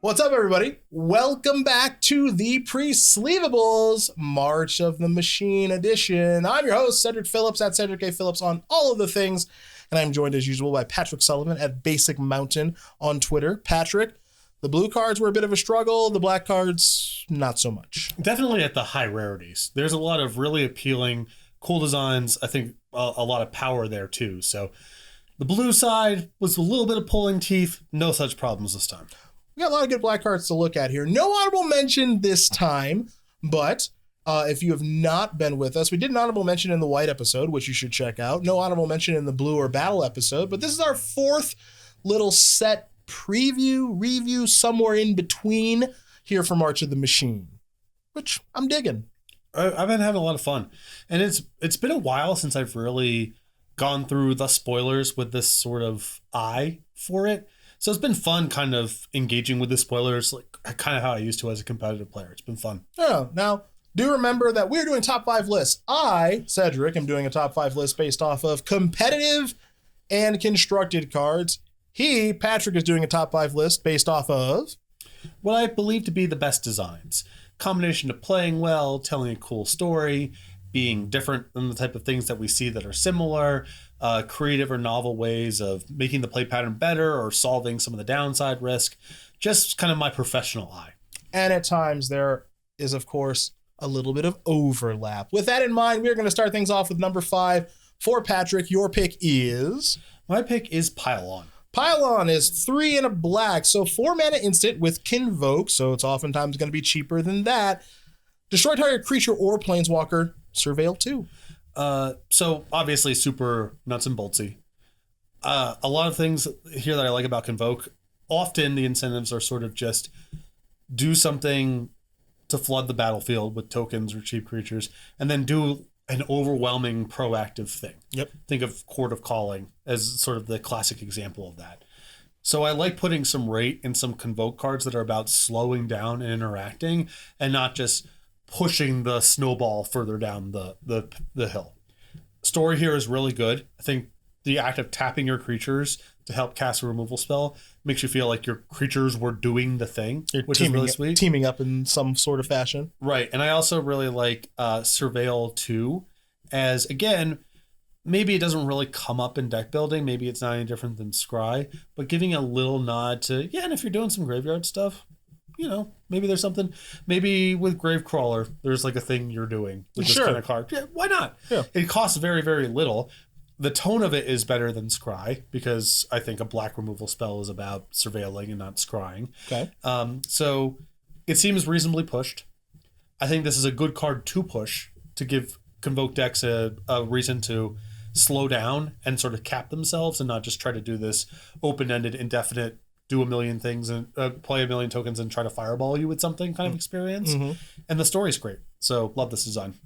What's up, everybody? Welcome back to the Presleevables March of the Machine edition. I'm your host, Cedric Phillips, at Cedric A. Phillips on all of the things. And I'm joined, as usual, by Patrick Sullivan at Basic Mountain on Twitter. Patrick, the blue cards were a bit of a struggle. The black cards, not so much. Definitely at the high rarities. There's a lot of really appealing, cool designs. I think a lot of power there, too. So the blue side was a little bit of pulling teeth. No such problems this time. We got a lot of good black cards to look at here. No honorable mention this time, but if you have not been with us, we did an honorable mention in the white episode, which you should check out. No honorable mention in the blue or battle episode, but this is our fourth little set preview, review, somewhere in between here for March of the Machine, which I'm digging. I've been having a lot of fun. And it's been a while since I've really gone through the spoilers with this sort of eye for it. So it's been fun kind of engaging with the spoilers, like kind of how I used to as a competitive player. It's been fun. Oh, now, do remember that we're doing top 5 lists. I, Cedric, am doing a top 5 list based off of competitive and constructed cards. He, Patrick, is doing a top 5 list based off of what I believe to be the best designs. Combination of playing well, telling a cool story, being different than the type of things that we see that are similar, creative or novel ways of making the play pattern better or solving some of the downside risk. Just kind of my professional eye. And at times there is, of course, a little bit of overlap. With that in mind, we're going to start things off with number 5. For Patrick, your pick is? My pick is Pile On. Pile On is 3 and a black, so 4 mana instant with Convoke, so it's oftentimes going to be cheaper than that. Destroy target creature or planeswalker. Surveil 2. So obviously super nuts and boltsy. A lot of things here that I like about Convoke. Often the incentives are sort of just do something to flood the battlefield with tokens or cheap creatures, and then do an overwhelming proactive thing. Yep. Think of Court of Calling as sort of the classic example of that. So I like putting some rate in some Convoke cards that are about slowing down and interacting, and not just pushing the snowball further down the hill. Story here is really good. I think the act of tapping your creatures to help cast a removal spell makes you feel like your creatures were doing the thing, which is really sweet. Teaming up in some sort of fashion. Right. And I also really like Surveil 2 as, again, maybe it doesn't really come up in deck building. Maybe it's not any different than Scry, but giving a little nod to, yeah, and if you're doing some graveyard stuff, you know, maybe there's something. Maybe with Gravecrawler, there's like a thing you're doing with this kind of card. Yeah, why not? Yeah. It costs very, very little. The tone of it is better than Scry because I think a black removal spell is about surveilling and not scrying. Okay. So it seems reasonably pushed. I think this is a good card to push to give Convoke decks a reason to slow down and sort of cap themselves and not just try to do this open-ended, indefinite, do a million things and play a million tokens and try to fireball you with something kind of experience. Mm-hmm. And the story's great. So love this design.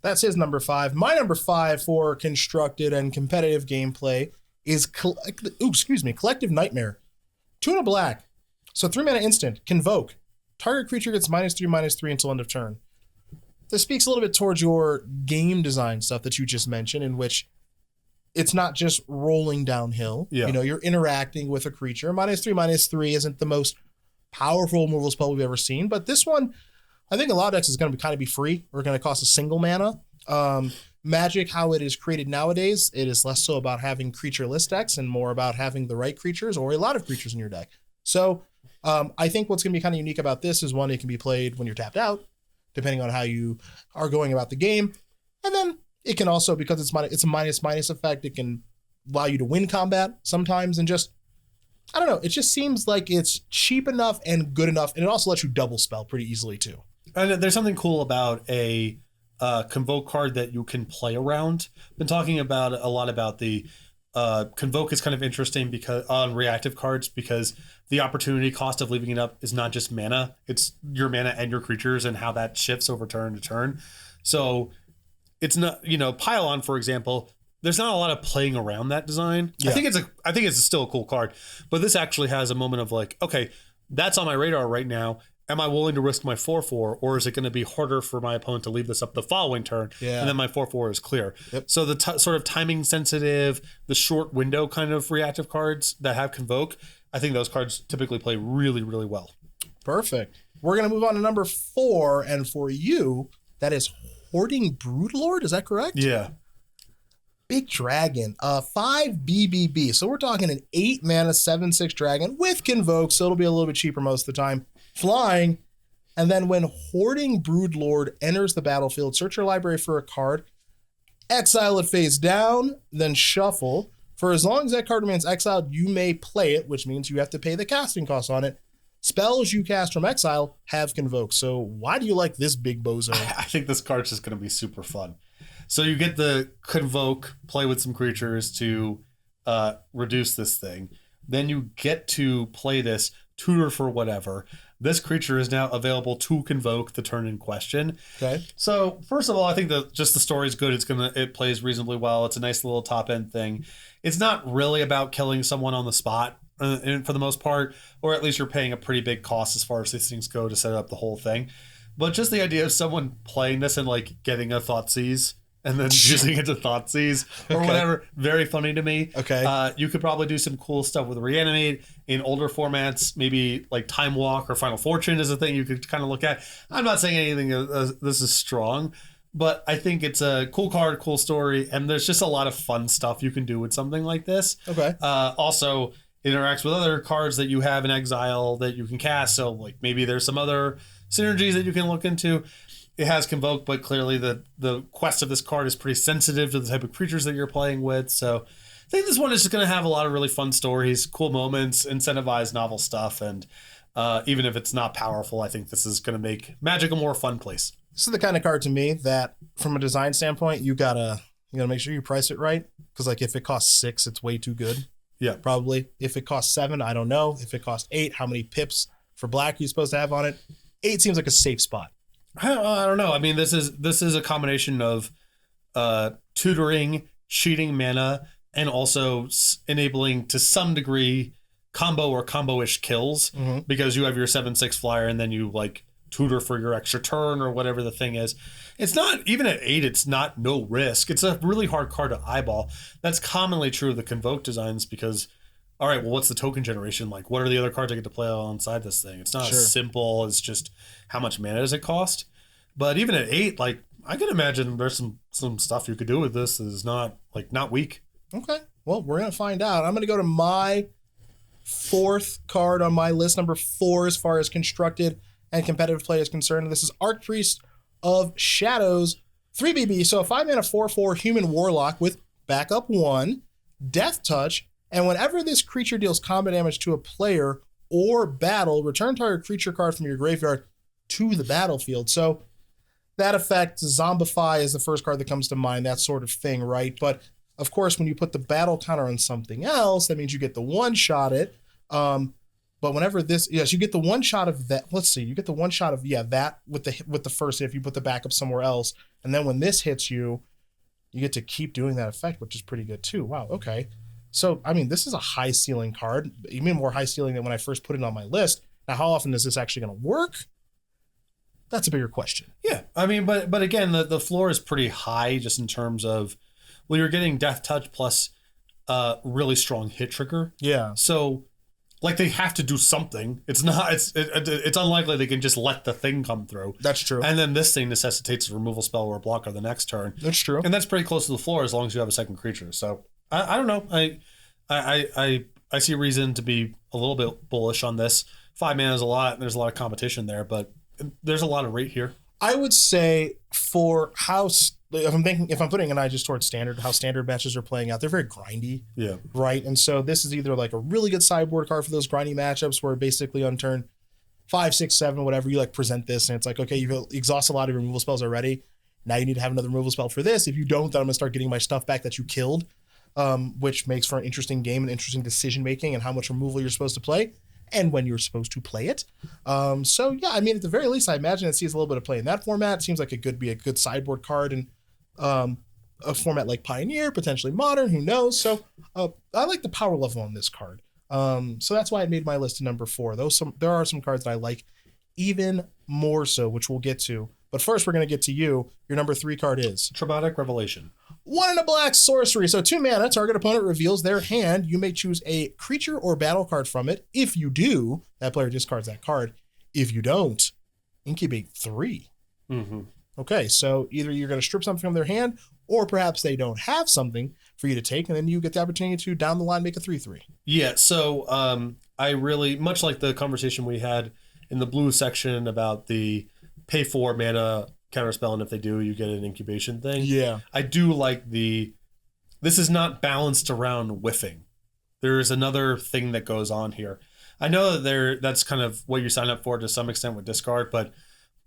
That's his number 5. My number 5 for constructed and competitive gameplay is Collective Nightmare. 2 and a black. So 3 mana instant. Convoke. Target creature gets -3/-3 until end of turn. This speaks a little bit towards your game design stuff that you just mentioned, in which it's not just rolling downhill. Yeah. You know, you're interacting with a creature. -3/-3 isn't the most powerful removal spell we've ever seen, but this one, I think a lot of decks is going to kind of be free or going to cost a single mana. Magic, how it is created nowadays, it is less so about having creature-less decks and more about having the right creatures or a lot of creatures in your deck. So I think what's going to be kind of unique about this is, one, it can be played when you're tapped out, depending on how you are going about the game. And then it can also, because it's a minus effect, it can allow you to win combat sometimes, and just, I don't know, it just seems like it's cheap enough and good enough, and it also lets you double spell pretty easily too. And there's something cool about a Convoke card that you can play around. Been talking about a lot about the Convoke is kind of interesting because on reactive cards, because the opportunity cost of leaving it up is not just mana, it's your mana and your creatures and how that shifts over turn to turn. So it's not, Pile On, for example, there's not a lot of playing around that design. Yeah. I think it's still a cool card, but this actually has a moment of like, okay, that's on my radar right now. Am I willing to risk my 4/4, or is it going to be harder for my opponent to leave this up the following turn? Yeah. And then my 4/4 is clear. Yep. So the sort of timing sensitive, the short window kind of reactive cards that have Convoke, I think those cards typically play really, really well. Perfect. We're going to move on to number 4. And for you, that is Hoarding Broodlord. Is that correct? Yeah. Big Dragon. 5 BBB. So we're talking an 8 mana 7/6 dragon with Convoke. So it'll be a little bit cheaper most of the time. Flying. And then when Hoarding Broodlord enters the battlefield, search your library for a card, exile it face down, then shuffle. For as long as that card remains exiled, you may play it, which means you have to pay the casting cost on it. Spells you cast from exile have Convoke. So why do you like this big bozo? I think this card's just going to be super fun. So you get the Convoke, play with some creatures to reduce this thing. Then you get to play this, tutor for whatever. This creature is now available to Convoke the turn in question. Okay. So first of all, I think that just the story's good. It plays reasonably well. It's a nice little top end thing. It's not really about killing someone on the spot for the most part, or at least you're paying a pretty big cost as far as these things go to set up the whole thing. But just the idea of someone playing this and like getting a Thoughtseize and then using it to Thoughtseize or whatever, very funny to me. Okay. You could probably do some cool stuff with Reanimate in older formats, maybe like Time Walk or Final Fortune is a thing you could kind of look at. I'm not saying anything this is strong, but I think it's a cool card, cool story, and there's just a lot of fun stuff you can do with something like this. Okay. Also, interacts with other cards that you have in exile that you can cast, so like maybe there's some other synergies that you can look into. It has Convoke, but clearly the quest of this card is pretty sensitive to the type of creatures that you're playing with. So I think this one is just going to have a lot of really fun stories, cool moments, incentivized novel stuff. And even if it's not powerful, I think this is going to make Magic a more fun place. This is the kind of card to me that from a design standpoint, you gotta make sure you price it right. Because like if it costs 6, it's way too good. Yeah. Probably. If it costs 7, I don't know. If it costs 8, how many pips for black are you supposed to have on it? 8 seems like a safe spot. I don't know. I mean, this is a combination of tutoring, cheating mana, and also enabling to some degree combo or combo-ish kills because you have your 7/6 flyer and then you like tutor for your extra turn or whatever the thing is. It's not, even at 8, it's not no risk. It's a really hard card to eyeball. That's commonly true of the Convoke designs because, all right, well, what's the token generation like? What are the other cards I get to play alongside this thing? It's not as simple as just how much mana does it cost. But even at 8, like I can imagine there's some stuff you could do with this that is not weak. Okay. Well, we're gonna find out. I'm gonna go to my 4th card on my list, number 4 as far as constructed and competitive play is concerned. This is Archpriest of Shadows, 3 BB. So a 5 mana 4/4 human warlock with backup 1, Death Touch, and whenever this creature deals combat damage to a player or battle, return target creature card from your graveyard to the battlefield. So that effect, Zombify is the first card that comes to mind, that sort of thing, right? But of course, when you put the battle counter on something else, that means you get the one-shot it. But whenever this, yes, you get the one-shot of that. Let's see, you get the one-shot of, that with the first hit if you put the backup somewhere else. And then when this hits you, you get to keep doing that effect, which is pretty good too. Wow, okay. So, I mean, this is a high ceiling card, even more high ceiling than when I first put it on my list. Now, how often is this actually going to work? That's a bigger question. Yeah, I mean, but again, the floor is pretty high just in terms of, well, you're getting Death Touch plus really strong hit trigger. Yeah. So, like, they have to do something. It's unlikely they can just let the thing come through. That's true. And then this thing necessitates a removal spell or a blocker the next turn. That's true. And that's pretty close to the floor as long as you have a second creature. So, I don't know. I see reason to be a little bit bullish on this. 5 mana is a lot, and there's a lot of competition there, but there's a lot of rate here. I would say for how, if I'm putting an eye just towards standard, how standard matches are playing out, they're very grindy. Yeah. Right. And so this is either like a really good sideboard card for those grindy matchups where basically on turn 5, 6, 7, whatever, you like present this and it's like, okay, you've exhausted a lot of your removal spells already. Now you need to have another removal spell for this. If you don't, then I'm gonna start getting my stuff back that you killed, which makes for an interesting game and interesting decision making and how much removal you're supposed to play and when you're supposed to play it. So yeah, I mean, at the very least, I imagine it sees a little bit of play in that format. It seems like it could be a good sideboard card in a format like Pioneer, potentially Modern, who knows? So I like the power level on this card. So that's why I made my list to number 4. There are some cards that I like even more so, which we'll get to. But first, we're going to get to you. Your number 3 card is Traumatic Revelation. 1 and a black sorcery. So 2 mana, target opponent reveals their hand. You may choose a creature or battle card from it. If you do, that player discards that card. If you don't, incubate 3. Mm-hmm. Okay, so either you're going to strip something from their hand, or perhaps they don't have something for you to take, and then you get the opportunity to, down the line, make a 3/3. Yeah, so I really, much like the conversation we had in the blue section about the pay 4 mana counterspell, and if they do, you get an incubation thing. Yeah. I do like this is not balanced around whiffing. There's another thing that goes on here. I know that that's kind of what you sign up for to some extent with discard, but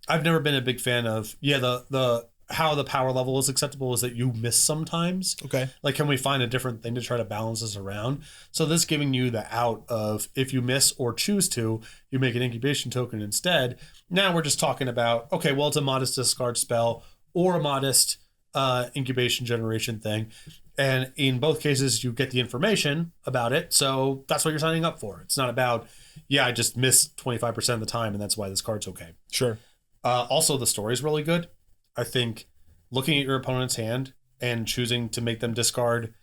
I've never been a big fan of, the how the power level is acceptable is that you miss sometimes. Okay. Like, can we find a different thing to try to balance this around? So this giving you the out of, if you miss or choose to, you make an incubation token instead. Now we're just talking about, okay, well, it's a modest discard spell or a modest incubation generation thing. And in both cases, you get the information about it. So that's what you're signing up for. It's not about, I just missed 25% of the time, and that's why this card's okay. Sure. Also, the story is really good. I think looking at your opponent's hand and choosing to make them discard,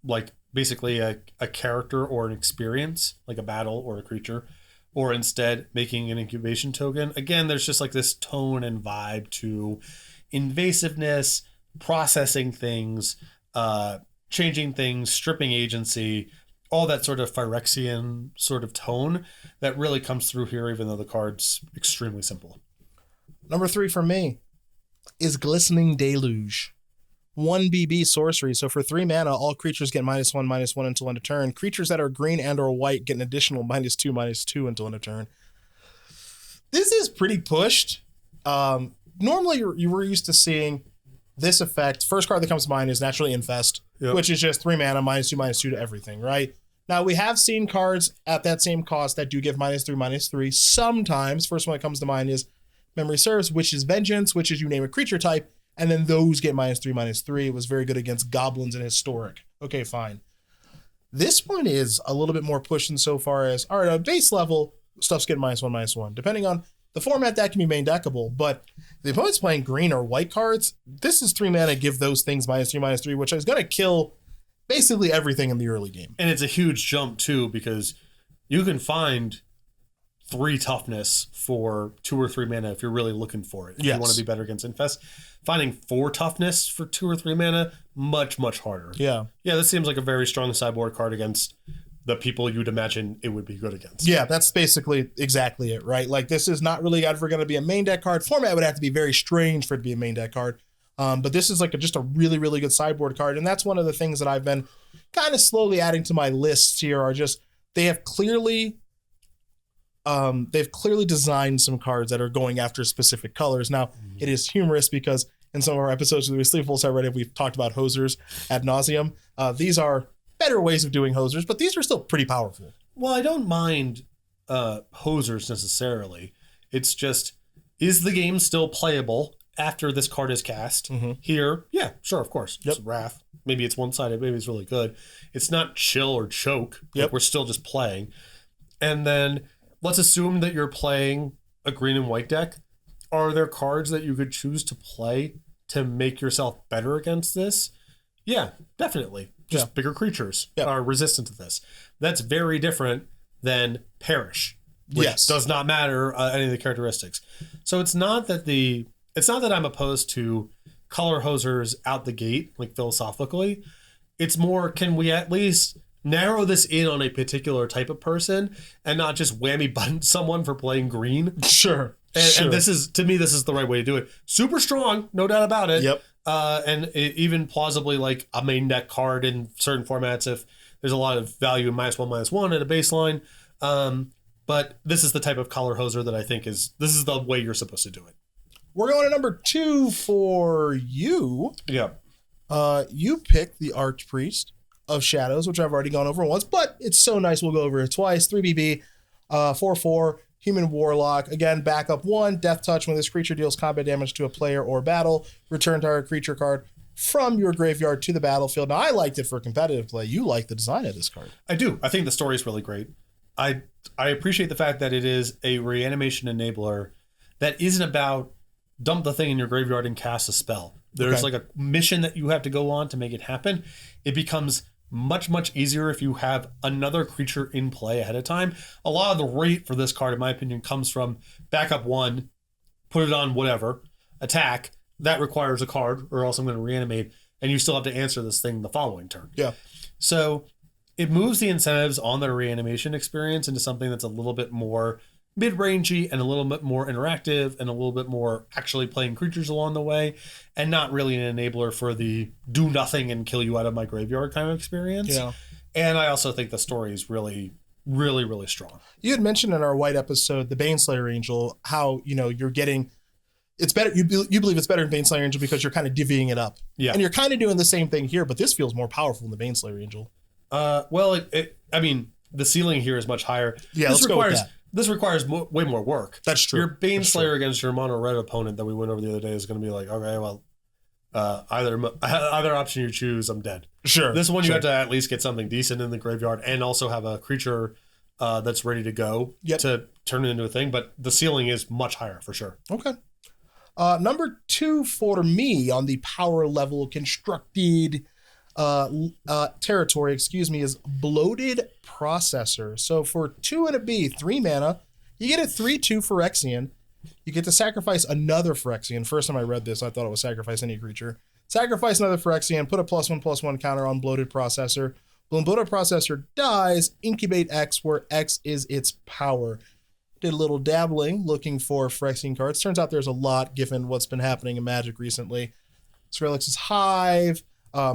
like, basically a character or an experience, like a battle or a creature, or instead making an incubation token. Again, there's just like this tone and vibe to invasiveness, processing things, changing things, stripping agency, all that sort of Phyrexian sort of tone that really comes through here, even though the card's extremely simple. Number 3 for me is Glistening Deluge. 1 BB sorcery. So for 3 mana, all creatures get -1/-1 until end of turn. Creatures that are green and or white get an additional -2/-2 until end of turn. This is pretty pushed. Normally, you were used to seeing this effect. First card that comes to mind is Naturally Infest, which is just 3 mana, -2/-2 to everything, right? Now, we have seen cards at that same cost that do give -3/-3 sometimes. First one that comes to mind is Memory Serves, which is Vengeance, which is you name a creature type, and then those get -3/-3. It was very good against goblins and historic. Okay, fine. This one is a little bit more pushed insofar as, all right, on base level, stuff's getting -1/-1. Depending on the format, that can be main deckable, but if the opponent's playing green or white cards, this is 3 mana, give those things -3/-3, which is going to kill basically everything in the early game. And it's a huge jump, too, because you can find 3 toughness for 2 or 3 mana if you're really looking for it. If you want to be better against Infest. Finding 4 toughness for 2 or 3 mana, much, much harder. Yeah. Yeah, this seems like a very strong sideboard card against the people you'd imagine it would be good against. Yeah, that's basically exactly it, right? Like, this is not really ever going to be a main deck card. Format would have to be very strange for it to be a main deck card. But this is like just a really, really good sideboard card. And that's one of the things that I've been kind of slowly adding to my lists here are just, they've clearly designed some cards that are going after specific colors. Now, it is humorous because in some of our episodes of the Presleevables already, we've talked about hosers ad nauseum. These are better ways of doing hosers, but these are still pretty powerful. Well, I don't mind hosers necessarily. It's just, is the game still playable after this card is cast? Here, yeah, sure, of course. It's Wrath. Maybe it's one-sided, maybe it's really good. It's not chill or choke. Like, we're still just playing. And then let's assume that you're playing a green and white deck. Are there cards that you could choose to play to make yourself better against this? Yeah, definitely. Just bigger creatures are resistant to this. That's very different than Perish, which does not matter any of the characteristics. So it's not that I'm opposed to color hosers out the gate, like philosophically. It's more, can we at least narrow this in on a particular type of person and not just whammy button someone for playing green? Sure. And this is, to me, this is the right way to do it. Super strong, no doubt about it. And even plausibly like a main deck card in certain formats if there's a lot of value in -1/-1 at a baseline. But this is the type of color hoser that I think this is the way you're supposed to do it. We're going to number 2 for you. Yeah. You picked the Archpriest of Shadows, which I've already gone over once, but it's so nice we'll go over it twice. 3 BB, 4/4, Human Warlock. Again, backup 1, Death Touch. When this creature deals combat damage to a player or battle, return target creature card from your graveyard to the battlefield. Now, I liked it for competitive play. You like the design of this card. I do. I think the story is really great. I appreciate the fact that it is a reanimation enabler that isn't about dump the thing in your graveyard and cast a spell. There's like a mission that you have to go on to make it happen. It becomes much easier if you have another creature in play ahead of time. A lot of the rate for this card, in my opinion, comes from backup 1, put it on whatever, attack. That requires a card, or else I'm going to reanimate, and you still have to answer this thing the following turn. Yeah. So it moves the incentives on the reanimation experience into something that's a little bit more mid-rangey and a little bit more interactive and a little bit more actually playing creatures along the way, and not really an enabler for the do nothing and kill you out of my graveyard kind of experience. Yeah. And I also think the story is really strong. You had mentioned in our white episode, the Baneslayer Angel, how, you're getting, it's better. You believe it's better than Baneslayer Angel because you're kind of divvying it up. Yeah. And you're kind of doing the same thing here, but this feels more powerful than the Baneslayer Angel. Well, I mean, the ceiling here is much higher. Yeah, let's go with that. This requires way more work. That's true. Your Baneslayer against your mono red opponent that we went over the other day is going to be like, okay, well, either option you choose, I'm dead. Sure. This one you have to at least get something decent in the graveyard and also have a creature that's ready to go to turn it into a thing. But the ceiling is much higher for sure. Okay. Number 2 for me on the power level constructed territory, is Bloated Processor. So for 2 and a B, 3 mana, you get a 3/2 Phyrexian. You get to sacrifice another Phyrexian. First time I read this, I thought it was sacrifice any creature. Sacrifice another Phyrexian, put a +1/+1 counter on Bloated Processor. When Bloated Processor dies, incubate X, where X is its power. Did a little dabbling looking for Phyrexian cards. Turns out there's a lot given what's been happening in Magic recently. Skrillex' Hive,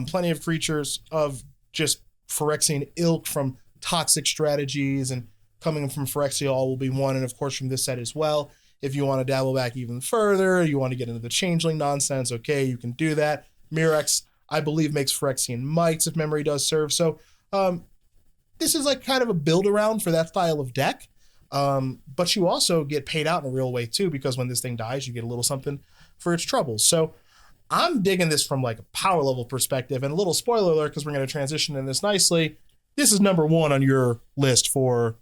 plenty of creatures of just Phyrexian ilk from toxic strategies, and coming from Phyrexia all will be one, and of course from this set as well. If you want to dabble back even further, you want to get into the changeling nonsense, okay, you can do that. Mirrex, I believe, makes Phyrexian mites if memory does serve. So this is like kind of a build around for that style of deck. But you also get paid out in a real way too, because when this thing dies, you get a little something for its troubles. So I'm digging this from like a power level perspective, and a little spoiler alert, because we're going to transition in this nicely. This is number 1 on your list for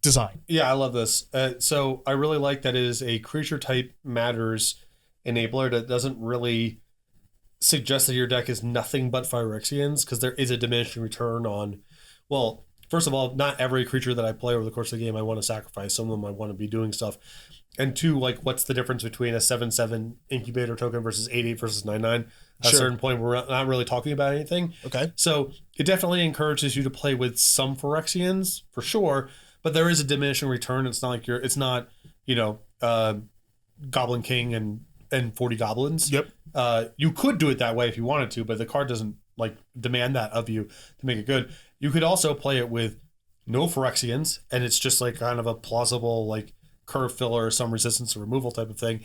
design. Yeah, I love this. So I really like that it is a creature type matters enabler that doesn't really suggest that your deck is nothing but Phyrexians, because there is a diminishing return on, well, first of all, not every creature that I play over the course of the game I want to sacrifice. Some of them I want to be doing stuff. And 2, like, what's the difference between a 7/7 incubator token versus 8/8 versus 9/9? At a certain point, we're not really talking about anything. Okay. So it definitely encourages you to play with some Phyrexians, for sure, but there is a diminishing return. It's not like Goblin King and 40 goblins. Yep. You could do it that way if you wanted to, but the card doesn't like demand that of you to make it good. You could also play it with no Phyrexians, and it's just like kind of a plausible like curve filler, some resistance to removal type of thing.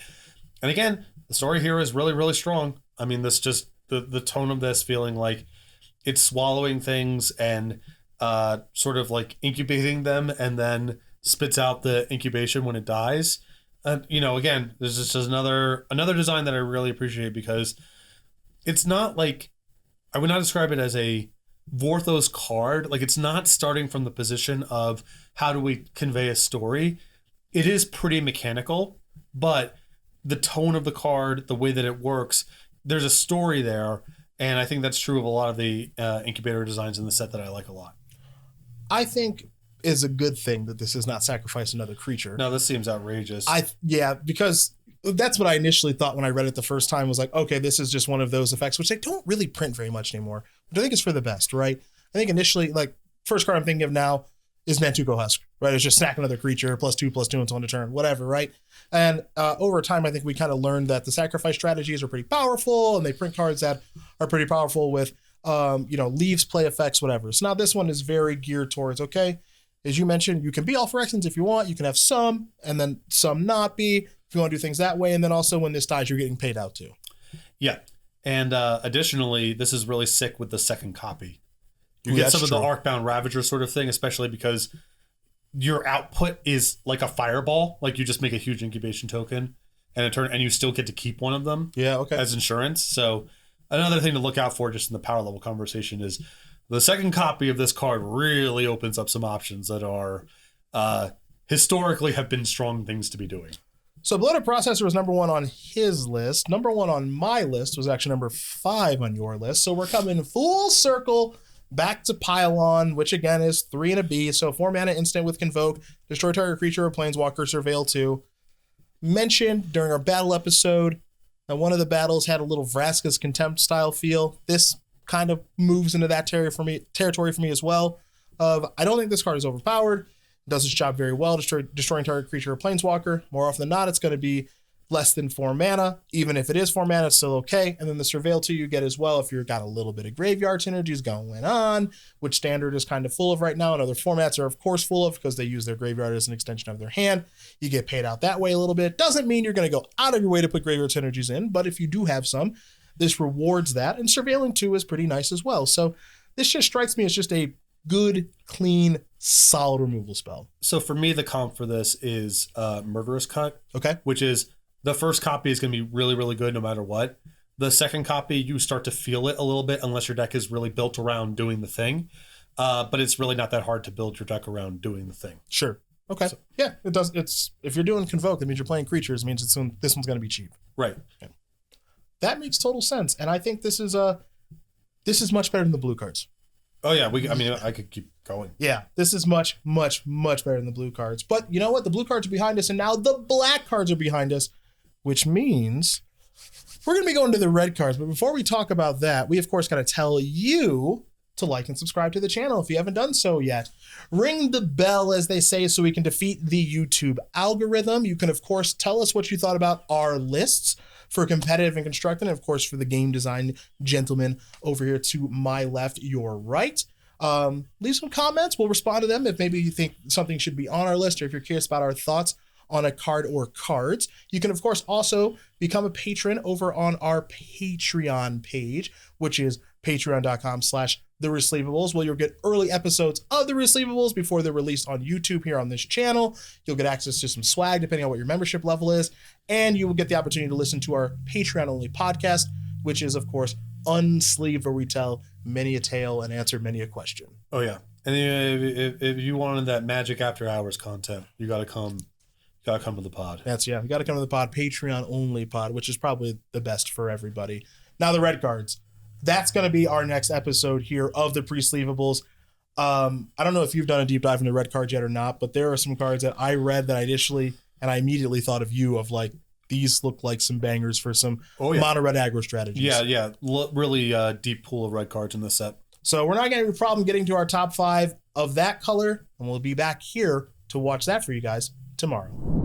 And again, the story here is really strong. I mean, this just the tone of this feeling like it's swallowing things and sort of like incubating them, and then spits out the incubation when it dies. Again, this is just another design that I really appreciate, because it's not like, I would not describe it as a Vorthos card. Like, it's not starting from the position of how do we convey a story. It is pretty mechanical, but the tone of the card, the way that it works, there's a story there. And I think that's true of a lot of the incubator designs in the set that I like a lot. I think is a good thing that this is not sacrifice another creature. No, this seems outrageous. Because that's what I initially thought when I read it the first time, was like, okay, this is just one of those effects, which they don't really print very much anymore. But I think it's for the best, right? I think initially, like, first card I'm thinking of now is Nantuko Husk, right? It's just snack another creature, +2/+2 until end of turn, whatever, right? And over time, I think we kind of learned that the sacrifice strategies are pretty powerful, and they print cards that are pretty powerful with, leaves, play effects, whatever. So now this one is very geared towards, okay, as you mentioned, you can be all Phyrexians if you want. You can have some, and then some not be, if you want to do things that way. And then also when this dies, you're getting paid out too. Yeah. And additionally, this is really sick with the second copy. You get some of the Arcbound Ravager sort of thing, especially because your output is like a fireball. Like, you just make a huge incubation token and you still get to keep one of them. Yeah, okay. As insurance. So another thing to look out for just in the power level conversation is the second copy of this card really opens up some options that are historically have been strong things to be doing. So Bloated Processor was number 1 on his list. Number 1 on my list was actually number 5 on your list. So we're coming full circle Back to Pylon, which again is 3 and a B, so 4 mana instant with Convoke, destroy target creature or planeswalker, surveil 2. Mentioned during our battle episode that one of the battles had a little Vraska's Contempt style feel. This kind of moves into that territory for me as well. I don't think this card is overpowered. It does its job very well, destroying target creature or planeswalker. More often than not, it's going to be less than 4 mana. Even if it is 4 mana, it's still okay. And then the Surveil 2 you get as well if you've got a little bit of graveyard synergies going on, which Standard is kind of full of right now, and other formats are of course full of because they use their graveyard as an extension of their hand. You get paid out that way a little bit. Doesn't mean you're going to go out of your way to put graveyard synergies in, but if you do have some, this rewards that. And Surveilling 2 is pretty nice as well. So this just strikes me as just a good, clean, solid removal spell. So for me, the comp for this is Murderous Cut. Okay. Which is the first copy is going to be really, really good no matter what. The second copy, you start to feel it a little bit unless your deck is really built around doing the thing. But it's really not that hard to build your deck around doing the thing. Sure. Okay. So, yeah, it does. It's if you're doing Convoke, that means you're playing creatures. It means this one's going to be cheap. Right. Okay. That makes total sense, and I think this is much better than the blue cards. Oh yeah, I could keep going. Yeah, this is much, much, much better than the blue cards. But you know what? The blue cards are behind us, and now the black cards are behind us, which means we're going to be going to the red cards. But before we talk about that, we of course got to tell you to like and subscribe to the channel if you haven't done so yet. Ring the bell, as they say, so we can defeat the YouTube algorithm. You can of course tell us what you thought about our lists for competitive and constructed, and of course for the game design gentleman over here to my left, your right. Leave some comments. We'll respond to them if maybe you think something should be on our list, or if you're curious about our thoughts on a card or cards. You can of course also become a patron over on our Patreon page, which is patreon.com/theresleevables, where you'll get early episodes of the Receivables before they're released on YouTube here on this channel. You'll get access to some swag depending on what your membership level is, and you will get the opportunity to listen to our Patreon only podcast, which is of course Unsleeved, where we tell many a tale and answer many a question. Oh yeah, and if you wanted that Magic After Hours content, you got to come to the pod. You got to come to the pod, Patreon only pod, which is probably the best for everybody. Now the red cards. That's going to be our next episode here of the Presleevables. I don't know if you've done a deep dive into red cards yet or not, but there are some cards that I read that I immediately thought of you, of like, these look like some bangers for some mono red aggro strategies. Yeah. Really deep pool of red cards in this set. So we're not going to have a problem getting to our top 5 of that color, and we'll be back here to watch that for you guys tomorrow.